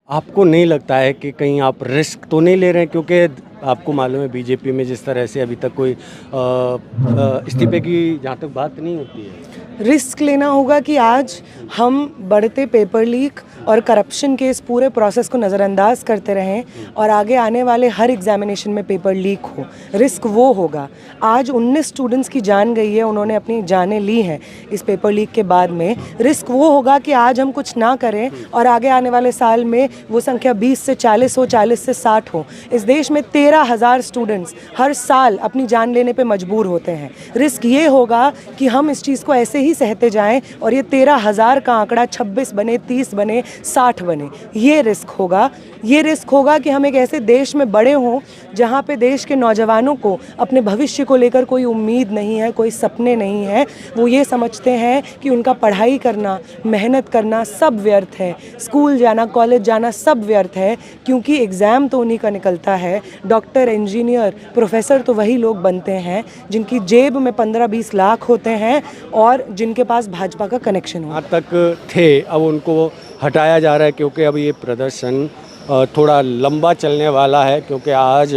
आपको नहीं लगता है कि कहीं आप रिस्क तो नहीं ले रहे हैं, क्योंकि आपको मालूम है बीजेपी में जिस तरह से अभी तक कोई इस्तीफे की जहाँ तक बात नहीं होती है। रिस्क लेना होगा कि आज हम बढ़ते पेपर लीक और करप्शन के इस पूरे प्रोसेस को नज़रअंदाज करते रहें और आगे आने वाले हर एग्जामिनेशन में पेपर लीक हो। रिस्क वो होगा, आज 19 स्टूडेंट्स की जान गई है, उन्होंने अपनी जानें ली हैं इस पेपर लीक के बाद में। रिस्क वो होगा कि आज हम कुछ ना करें और आगे आने वाले साल में वो संख्या 20 से 40 हो, 40 से 60 हो। इस देश में 13,000 स्टूडेंट्स हर साल अपनी जान लेने पे मजबूर होते हैं। रिस्क ये होगा कि हम इस चीज़ को ऐसे ही सहते जाएं और ये 13,000 का आंकड़ा 26 बने, 30 बने, 60 बने। ये रिस्क होगा। ये रिस्क होगा कि हम एक ऐसे देश में बड़े हों जहाँ पे देश के नौजवानों को अपने भविष्य को लेकर कोई उम्मीद नहीं है, कोई सपने नहीं है। वो ये समझते हैं कि उनका पढ़ाई करना, मेहनत करना सब व्यर्थ है, स्कूल जाना, कॉलेज जाना सब व्यर्थ है, क्योंकि एग्ज़ाम तो उन्हीं का निकलता है। डॉक्टर, इंजीनियर, प्रोफेसर तो वही लोग बनते हैं जिनकी जेब में 15-20 लाख होते हैं और जिनके पास भाजपा का कनेक्शन हो। वहाँ तक थे, अब उनको हटाया जा रहा है क्योंकि अब ये प्रदर्शन थोड़ा लंबा चलने वाला है, क्योंकि आज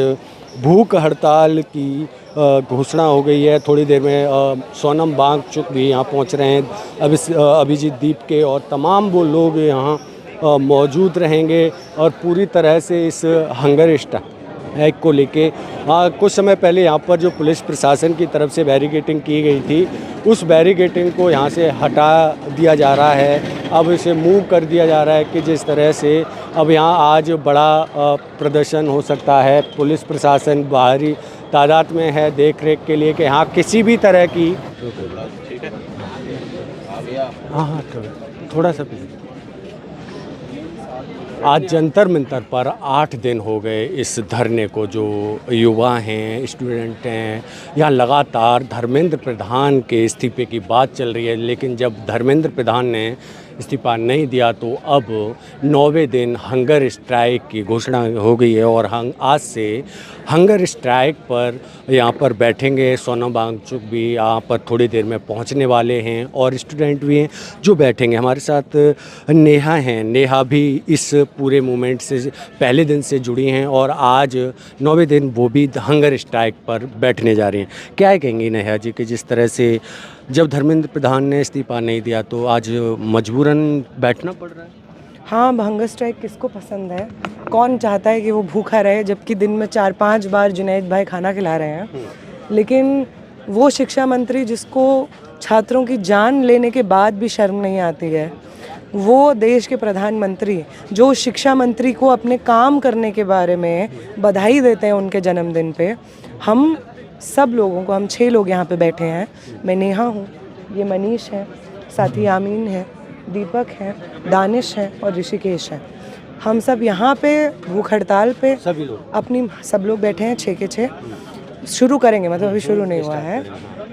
भूख हड़ताल की घोषणा हो गई है। थोड़ी देर में सोनम वांगचुक भी यहाँ पहुँच रहे हैं, अभिजीत दीप के और तमाम वो लोग यहाँ मौजूद रहेंगे और पूरी तरह से इस हंगर स्ट्राइक को लेके कुछ समय पहले यहाँ पर जो पुलिस प्रशासन की तरफ से बैरिकेडिंग की गई थी, उस बैरिकेडिंग को यहाँ से हटा दिया जा रहा है। अब इसे मूव कर दिया जा रहा है कि जिस तरह से अब यहाँ आज बड़ा प्रदर्शन हो सकता है। पुलिस प्रशासन बाहरी तादाद में है देख रेख के लिए कि यहाँ किसी भी तरह की हाँ थोड़ा सा आज जंतर मंतर पर 8 दिन हो गए इस धरने को। जो युवा हैं, स्टूडेंट हैं, यहाँ लगातार धर्मेंद्र प्रधान के इस्तीफे की बात चल रही है, लेकिन जब धर्मेंद्र प्रधान ने इस्तीफा नहीं दिया तो अब 9वें दिन हंगर स्ट्राइक की घोषणा हो गई है और आज से हंगर स्ट्राइक पर यहाँ पर बैठेंगे। सोनम वांगचुक भी यहाँ पर थोड़ी देर में पहुँचने वाले हैं और स्टूडेंट भी हैं जो बैठेंगे। हमारे साथ नेहा हैं, नेहा भी इस पूरे मूवमेंट से पहले दिन से जुड़ी हैं और आज 9वें दिन वो भी हंगर स्ट्राइक पर बैठने जा रही हैं। क्या कहेंगी नेहा जी कि जिस तरह से जब धर्मेंद्र प्रधान ने इस्तीफा नहीं दिया तो आज मजबूरन बैठना पड़ रहा है? हाँ, हंगर स्ट्राइक किसको पसंद है? कौन चाहता है कि वो भूखा रहे, जबकि दिन में 4-5 बार जुनैद भाई खाना खिला रहे हैं। लेकिन वो शिक्षा मंत्री जिसको छात्रों की जान लेने के बाद भी शर्म नहीं आती है, वो देश के प्रधानमंत्री जो शिक्षा मंत्री को अपने काम करने के बारे में बधाई देते हैं उनके जन्मदिन पे, हम सब लोगों को, हम 6 लोग यहाँ पे बैठे हैं। मैं नेहा हूँ, ये मनीष है, साथी आमीन है, दीपक है, दानिश है और ऋषिकेश है। हम सब यहाँ पे भूख हड़ताल पे सभी लोग अपनी सब लोग बैठे हैं 6 के 6। शुरू करेंगे, मतलब अभी शुरू नहीं हुआ है।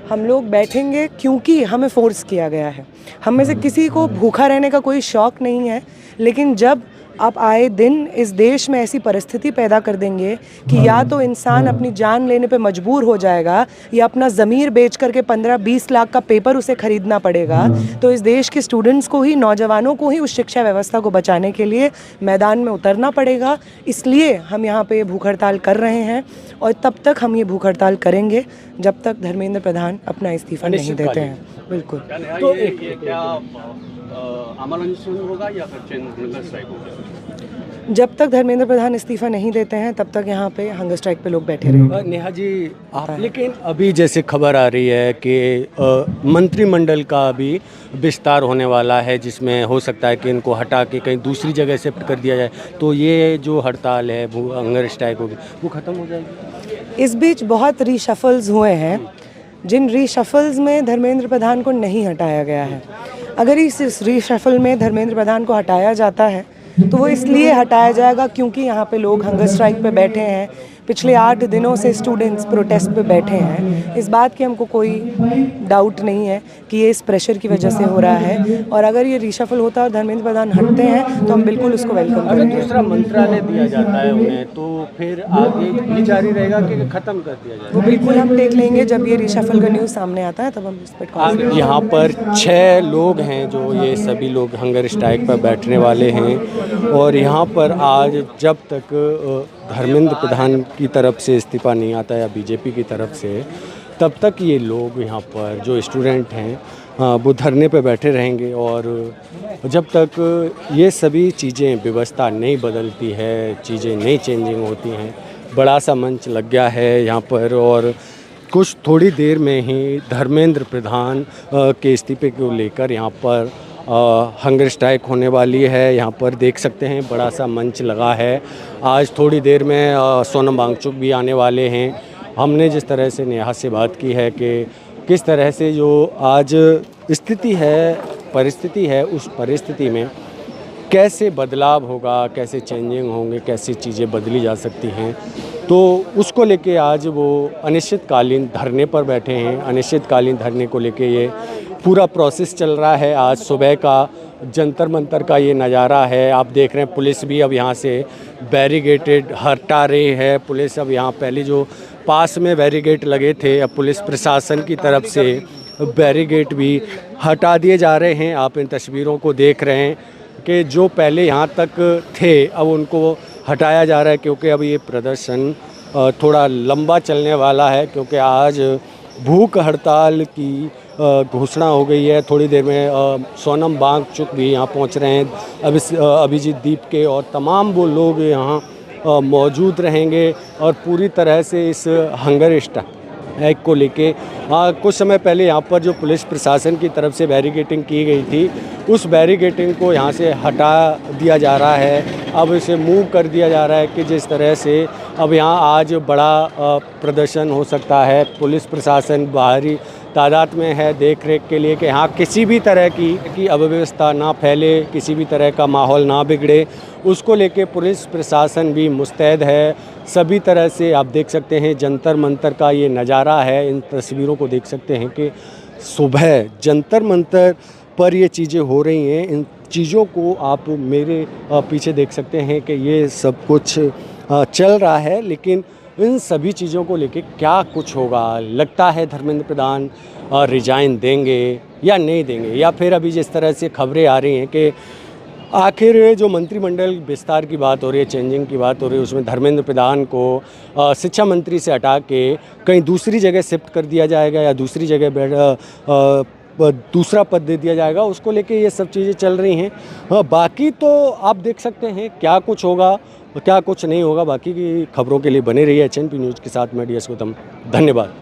हम लोग बैठेंगे क्योंकि हमें फोर्स किया गया है। हम में से किसी को भूखा रहने का कोई शौक़ नहीं है, लेकिन जब आप आए दिन इस देश में ऐसी परिस्थिति पैदा कर देंगे कि या तो इंसान अपनी जान लेने पे मजबूर हो जाएगा या अपना ज़मीर बेच करके 15-20 लाख का पेपर उसे ख़रीदना पड़ेगा, तो इस देश के स्टूडेंट्स को ही, नौजवानों को ही उस शिक्षा व्यवस्था को बचाने के लिए मैदान में उतरना पड़ेगा। इसलिए हम यहाँ पे भूख हड़ताल कर रहे हैं और तब तक हम ये भूख हड़ताल करेंगे जब तक धर्मेंद्र प्रधान अपना इस्तीफा नहीं देते हैं। बिल्कुल। तो ये क्या अमल अनशन होगा या फिर हंगर स्ट्राइक होगा? जब तक धर्मेंद्र प्रधान इस्तीफा नहीं देते हैं तब तक यहाँ पे हंगर स्ट्राइक पे लोग बैठे रहेंगे। नेहा जी आप, लेकिन अभी जैसे खबर आ रही है कि मंत्रिमंडल का भी विस्तार होने वाला है, जिसमें हो सकता है कि इनको हटा के कहीं दूसरी जगह शिफ्ट कर दिया जाए, तो ये जो हड़ताल है, हंगर स्ट्राइक होगी, वो ख़त्म हो जाएगी। इस बीच बहुत रीशफल्स हुए हैं, जिन रीशफल्स में धर्मेंद्र प्रधान को नहीं हटाया गया है। अगर इस रीशफल में धर्मेंद्र प्रधान को हटाया जाता है तो वो इसलिए हटाया जाएगा क्योंकि यहाँ पे लोग हंगर स्ट्राइक पे बैठे हैं। पिछले 8 दिनों से स्टूडेंट्स प्रोटेस्ट पे बैठे हैं। इस बात की हमको कोई डाउट नहीं है कि ये इस प्रेशर की वजह से हो रहा है, और अगर ये रिशफल होता है और धर्मेंद्र प्रधान हटते हैं तो हम बिल्कुल उसको वेलकम अगर करेंगे। दूसरा मंत्रालय दिया जाता है उन्हें तो फिर आगे भी जारी रहेगा कि ख़त्म कर दिया जाएगा? वो बिल्कुल हम देख लेंगे जब ये रिशफल का न्यूज़ सामने आता है, तब हम इस पर यहाँ पर 6 लोग हैं जो ये सभी लोग हंगर स्ट्राइक पर बैठने वाले हैं, और यहाँ पर आज जब तक धर्मेंद्र प्रधान की तरफ से इस्तीफ़ा नहीं आता या बीजेपी की तरफ से, तब तक ये लोग यहाँ पर जो स्टूडेंट हैं वो धरने पे बैठे रहेंगे। और जब तक ये सभी चीज़ें व्यवस्था नहीं बदलती है, चीज़ें नहीं चेंजिंग होती हैं, बड़ा सा मंच लग गया है यहाँ पर, और कुछ थोड़ी देर में ही धर्मेंद्र प्रधान के इस्तीफे को लेकर यहाँ पर हंगर स्ट्राइक होने वाली है। यहाँ पर देख सकते हैं बड़ा सा मंच लगा है। आज थोड़ी देर में सोनम वांगचुक भी आने वाले हैं। हमने जिस तरह से नेहा से बात की है कि किस तरह से जो आज स्थिति है, परिस्थिति है, उस परिस्थिति में कैसे बदलाव होगा, कैसे चेंजिंग होंगे, कैसे चीज़ें बदली जा सकती हैं, तो उसको लेके आज वो अनिश्चितकालीन धरने पर बैठे हैं। अनिश्चितकालीन धरने को लेके ये पूरा प्रोसेस चल रहा है। आज सुबह का जंतर मंतर का ये नज़ारा है। आप देख रहे हैं पुलिस भी अब यहाँ से बैरिकेडेड हटा रही है। पुलिस अब यहाँ पहले जो पास में बैरिकेड लगे थे, अब पुलिस प्रशासन की तरफ से बैरिकेड भी हटा दिए जा रहे हैं। आप इन तस्वीरों को देख रहे हैं कि जो पहले यहाँ तक थे अब उनको हटाया जा रहा है, क्योंकि अब ये प्रदर्शन थोड़ा लंबा चलने वाला है, क्योंकि आज भूख हड़ताल की घोषणा हो गई है। थोड़ी देर में सोनम वांगचुक भी यहाँ पहुँच रहे हैं, अभिजीत दीप के और तमाम वो लोग यहाँ मौजूद रहेंगे, और पूरी तरह से इस हंगर स्ट्राइक को लेके कुछ समय पहले यहाँ पर जो पुलिस प्रशासन की तरफ से बैरिकेडिंग की गई थी, उस बैरिकेडिंग को यहाँ से हटा दिया जा रहा है। अब इसे मूव कर दिया जा रहा है कि जिस तरह से अब यहाँ आज बड़ा प्रदर्शन हो सकता है। पुलिस प्रशासन बाहरी तादाद में है देख रेख के लिए कि यहाँ किसी भी तरह की अव्यवस्था ना फैले, किसी भी तरह का माहौल ना बिगड़े, उसको लेके पुलिस प्रशासन भी मुस्तैद है। सभी तरह से आप देख सकते हैं जंतर मंतर का ये नज़ारा है। इन तस्वीरों को देख सकते हैं कि सुबह जंतर मंतर पर ये चीज़ें हो रही हैं। इन चीज़ों को आप मेरे पीछे देख सकते हैं कि ये सब कुछ चल रहा है, लेकिन इन सभी चीज़ों को लेके क्या कुछ होगा, लगता है धर्मेंद्र प्रधान रिजाइन देंगे या नहीं देंगे, या फिर अभी जिस तरह से खबरें आ रही हैं कि आखिर जो मंत्रिमंडल विस्तार की बात हो रही है, चेंजिंग की बात हो रही है, उसमें धर्मेंद्र प्रधान को शिक्षा मंत्री से हटा के कहीं दूसरी जगह शिफ्ट कर दिया जाएगा या दूसरी जगह दूसरा पद दे दिया जाएगा, उसको लेके ये सब चीज़ें चल रही हैं। बाकी तो आप देख सकते हैं क्या कुछ होगा क्या कुछ नहीं होगा। बाकी की खबरों के लिए बने रहिए HNP न्यूज़ के साथ। मैं DS गौतम, धन्यवाद।